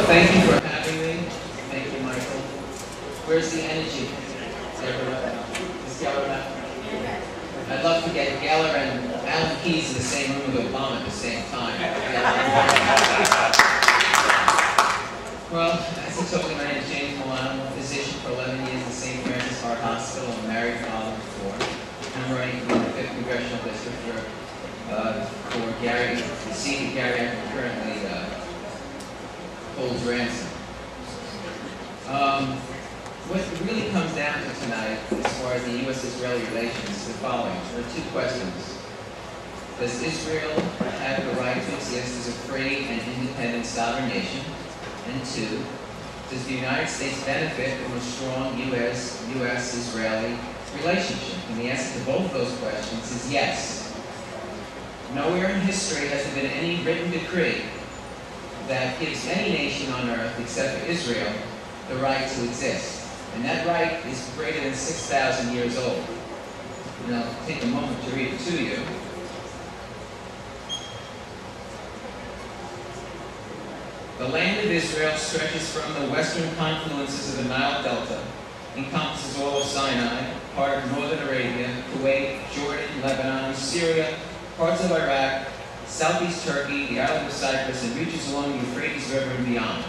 Thank you for having me. Thank you, Michael. Where's the energy? Is Geller left? I'd love to get Geller and Alan Keyes in the same room with Obama at the same time. Well, as I told you, my name is James Milano. I'm a physician for 11 years at St. Francis Heart Hospital. I'm married, father of 4. I'm running for the 5th Congressional District for Gary, the seat that Gary currently holds ransom. What it really comes down to tonight, as far as the U.S.-Israeli relations, is the following. There are 2 questions. Does Israel have the right to exist as a free and independent sovereign nation? And 2, does the United States benefit from a strong U.S.-Israeli relationship? And the answer to both of those questions is yes. Nowhere in history has there been any written decree that gives any nation on earth, except for Israel, the right to exist. And that right is greater than 6,000 years old. And I'll take a moment to read it to you. The land of Israel stretches from the western confluences of the Nile Delta, encompasses all of Sinai, part of northern Arabia, Kuwait, Jordan, Lebanon, Syria, parts of Iraq, southeast Turkey, the island of Cyprus, and reaches along the Euphrates River and beyond.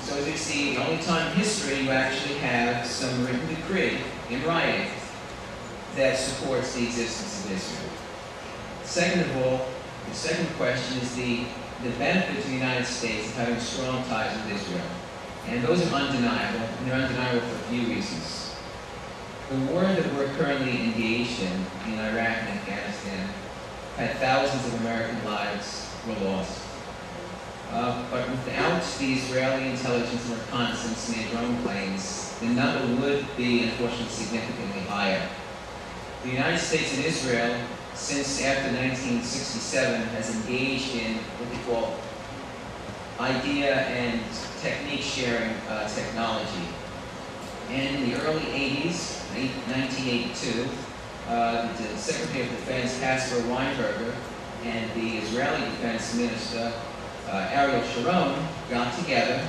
So as you see, the only time in history you actually have some written decree in writing that supports the existence of Israel. Second of all, the second question is the benefit to the United States of having strong ties with Israel. And those are undeniable, and they're undeniable for a few reasons. The war that we're currently engaged in Iraq and Afghanistan, had thousands of American lives were lost. But without the Israeli intelligence and reconnaissance and their drone planes, the number would be, unfortunately, significantly higher. The United States and Israel, since after 1967, has engaged in what they call idea and technique sharing technology. And in the early 80s, 1982, the Secretary of Defense, Casper Weinberger, and the Israeli Defense Minister, Ariel Sharon, got together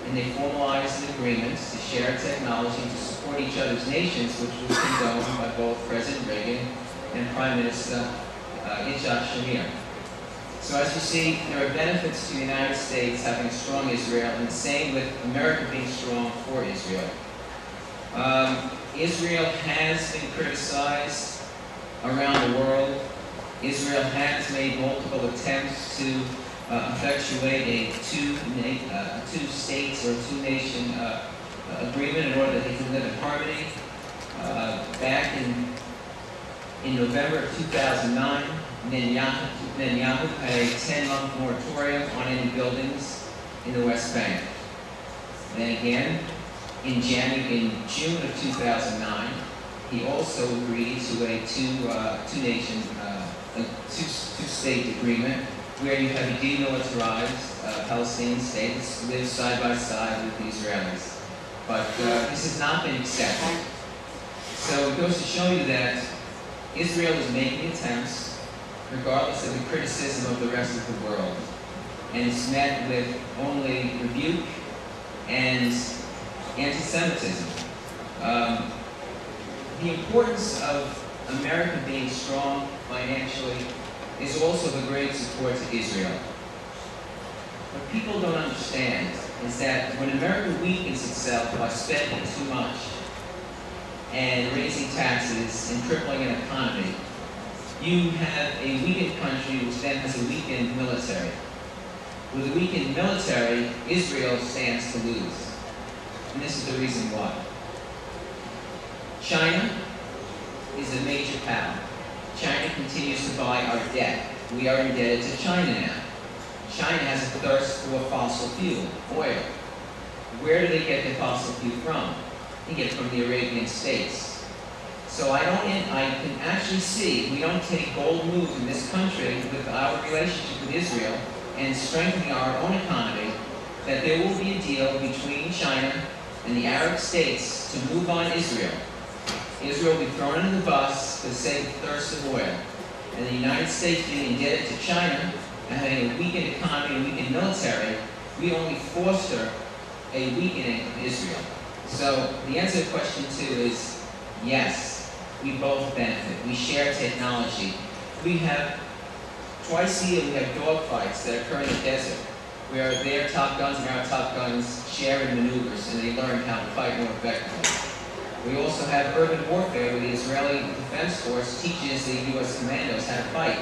and they formalized an agreement to share technology to support each other's nations, which was condoned by both President Reagan and Prime Minister Yitzhak Shamir. So as you see, there are benefits to the United States having a strong Israel, and the same with America being strong for Israel. Israel has been criticized around the world. Israel has made multiple attempts to effectuate a two states or two-nation agreement in order that they can live in harmony. Back in November of 2009, Netanyahu had a 10-month moratorium on any buildings in the West Bank. Then again, in June of 2009, he also agreed to a two-nation, two-state agreement where you have a demilitarized Palestinian state that lives side by side with the Israelis. But this has not been accepted. So it goes to show you that Israel is making attempts, regardless of the criticism of the rest of the world. And it's met with only rebuke and anti-Semitism. The importance of America being strong financially is also the great support to Israel. What people don't understand is that when America weakens itself by spending too much and raising taxes and crippling an economy, you have a weakened country which then has a weakened military. With a weakened military, Israel stands to lose. And this is the reason why. China is a major power. China continues to buy our debt. We are indebted to China now. China has a thirst for fossil fuel, oil. Where do they get the fossil fuel from? They get it from the Arabian states. So I can actually see, if we don't take bold moves in this country with our relationship with Israel and strengthening our own economy, that there will be a deal between China and the Arab states to move on Israel. Israel will be thrown under the bus for the sake of thirst of oil. And the United States being indebted to China and having a weakened economy and weakened military we only foster a weakening of Israel. So the answer to question 2 is yes, we both benefit. We share technology. We have, twice a year, we have dogfights that occur in the desert, where their top guns and our top guns share in maneuvers, and they learn how to fight more effectively. We also have urban warfare, where the Israeli Defense Force teaches the U.S. commandos how to fight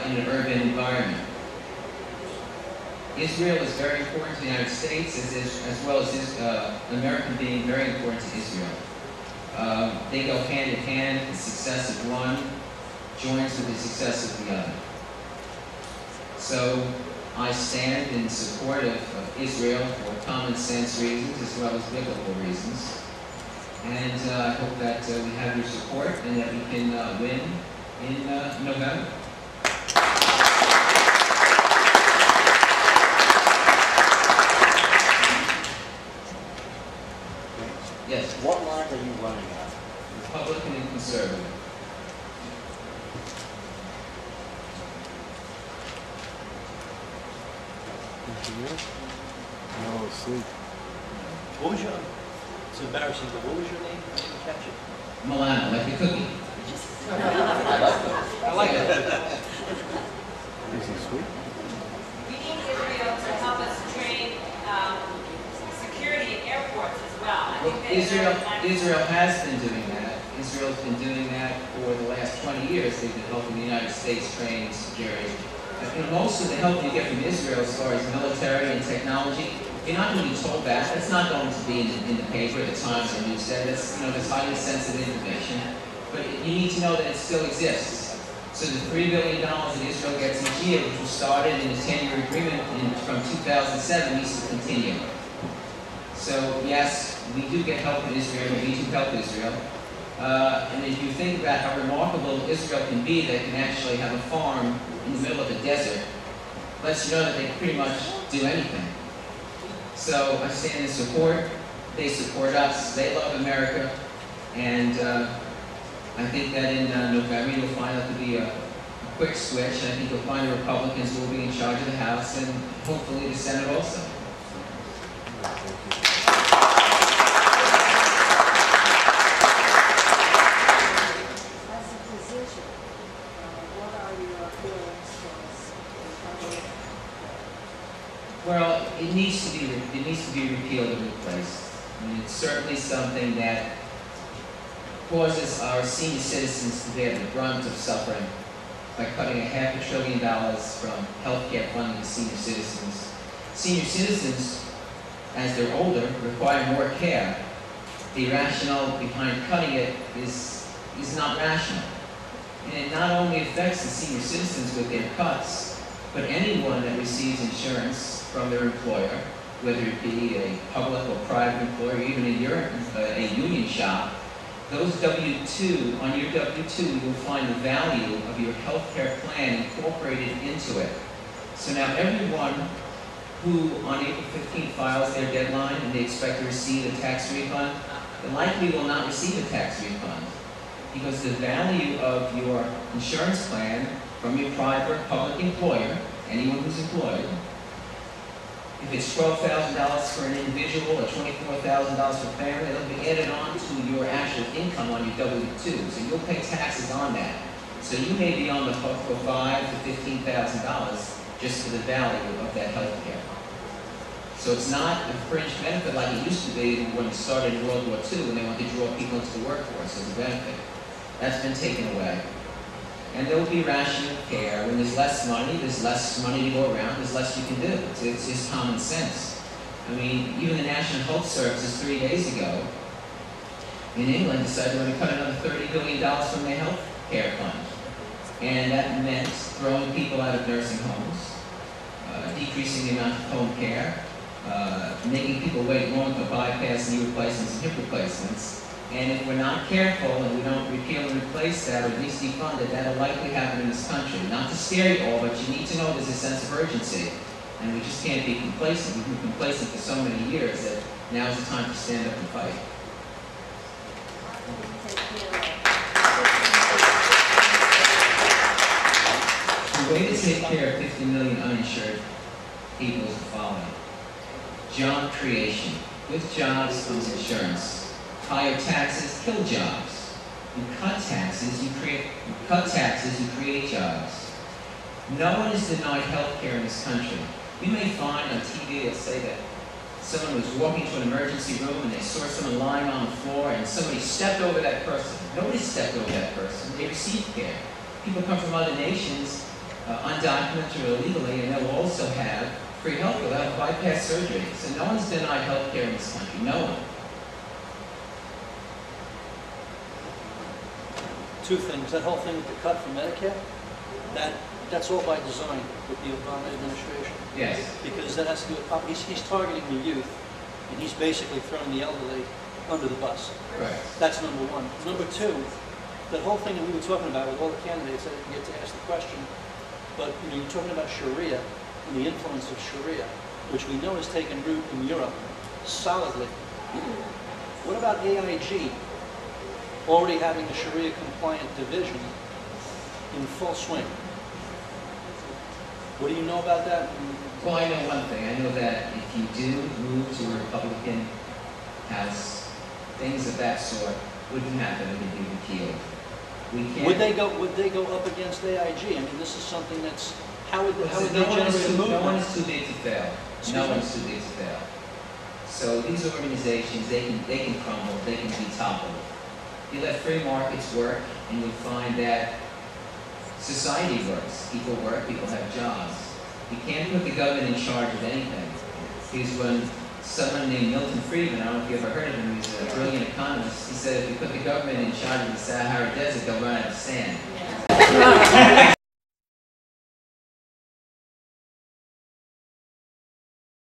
in an urban environment. Israel is very important to the United States, as well as America being very important to Israel. They go hand in hand. The success of one joins with the success of the other. So I stand in support of Israel for common sense reasons as well as biblical reasons. And I hope that we have your support and that we can win in November. Yes. What line are you running on? Republican and conservative. No, sleep. What was your, it's embarrassing, but what was your name? I didn't catch it. Milano, like a cookie. I like it. Is he sweet? We need Israel to help us train security at airports as well. I think Israel has been doing that. Israel's been doing that for the last 20 years. They've been helping the United States train security. Most of the help you get from Israel as far as military and technology, you're not going to be told that. That's not going to be in the paper, the Times or News. That's highly sensitive information. But you need to know that it still exists. So the $3 billion that Israel gets each year, which was started in the 10-year agreement from 2007, needs to continue. So yes, we do get help from Israel, we do help Israel. And if you think about how remarkable Israel can be, that can actually have a farm in the middle of the desert, lets you know that they pretty much do anything. So I stand in support. They support us. They love America. And I think that in November you'll find out to be a quick switch. I think you'll find the Republicans will be in charge of the House and hopefully the Senate also. Well, it needs to be repealed and replaced. I mean, it's certainly something that causes our senior citizens to bear the brunt of suffering by cutting $500 billion from health care funding to senior citizens. Senior citizens, as they're older, require more care. The rationale behind cutting it is not rational. And it not only affects the senior citizens with their cuts, but anyone that receives insurance from their employer, whether it be a public or private employer, even a union shop, those W-2, on your W-2, you will find the value of your health care plan incorporated into it. So now everyone who on April 15th files their deadline and they expect to receive a tax refund, likely will not receive a tax refund because the value of your insurance plan from your private or public employer, anyone who's employed, if it's $12,000 for an individual or $24,000 for family, it'll be added on to your actual income on your W-2. So you'll pay taxes on that. So you may be on the hook for $5,000 to $15,000 just for the value of that health care. So it's not a fringe benefit like it used to be when it started in World War II when they wanted to draw people into the workforce as a benefit. That's been taken away. And there will be rationing of care. When there's less money to go around, there's less you can do. It's just common sense. I mean, even the National Health Services 3 days ago in England decided they were going to cut another $30 billion from their health care fund. And that meant throwing people out of nursing homes, decreasing the amount of home care, making people wait long for bypass, knee replacements, and hip replacements. And if we're not careful and we don't repeal and replace that, or at least defund it, that'll likely happen in this country. Not to scare you all, but you need to know there's a sense of urgency. And we just can't be complacent. We've been complacent for so many years that now is the time to stand up and fight. The way to take care of 50 million uninsured people is the following. Job creation. With jobs comes insurance. Higher taxes kill jobs. You cut taxes, you create jobs. No one is denied health care in this country. You may find on TV, they'll say that someone was walking to an emergency room and they saw someone lying on the floor and somebody stepped over that person. Nobody stepped over that person. They received care. People come from other nations, undocumented or illegally, and they'll also have free health care. They'll have bypass surgery. So no one's denied health care in this country. No one. Two things. That whole thing with the cut from Medicare, that's all by design with the Obama administration. Yes. Because that has to do with, he's targeting the youth, and he's basically throwing the elderly under the bus. Right. That's number one. Number two, that whole thing that we were talking about with all the candidates, I didn't get to ask the question, but you're talking about Sharia and the influence of Sharia, which we know has taken root in Europe solidly. What about AIG already having a Sharia-compliant division in full swing? What do you know about that? Well, I know one thing. I know that if you do move to a Republican House, things of that sort wouldn't happen and would be repealed. We can't. Would they go up against AIG? I mean, this is something that's how would they generate a movement? No one is too big to fail. Excuse No me? one's too big to fail. So these organizations, they can crumble, they can be toppled. You let free markets work, and you'll find that society works. People work, people have jobs. You can't put the government in charge of anything. Because when someone named Milton Friedman, I don't know if you ever heard of him, he's a brilliant economist, he said if you put the government in charge of the Sahara Desert, they'll run out of sand.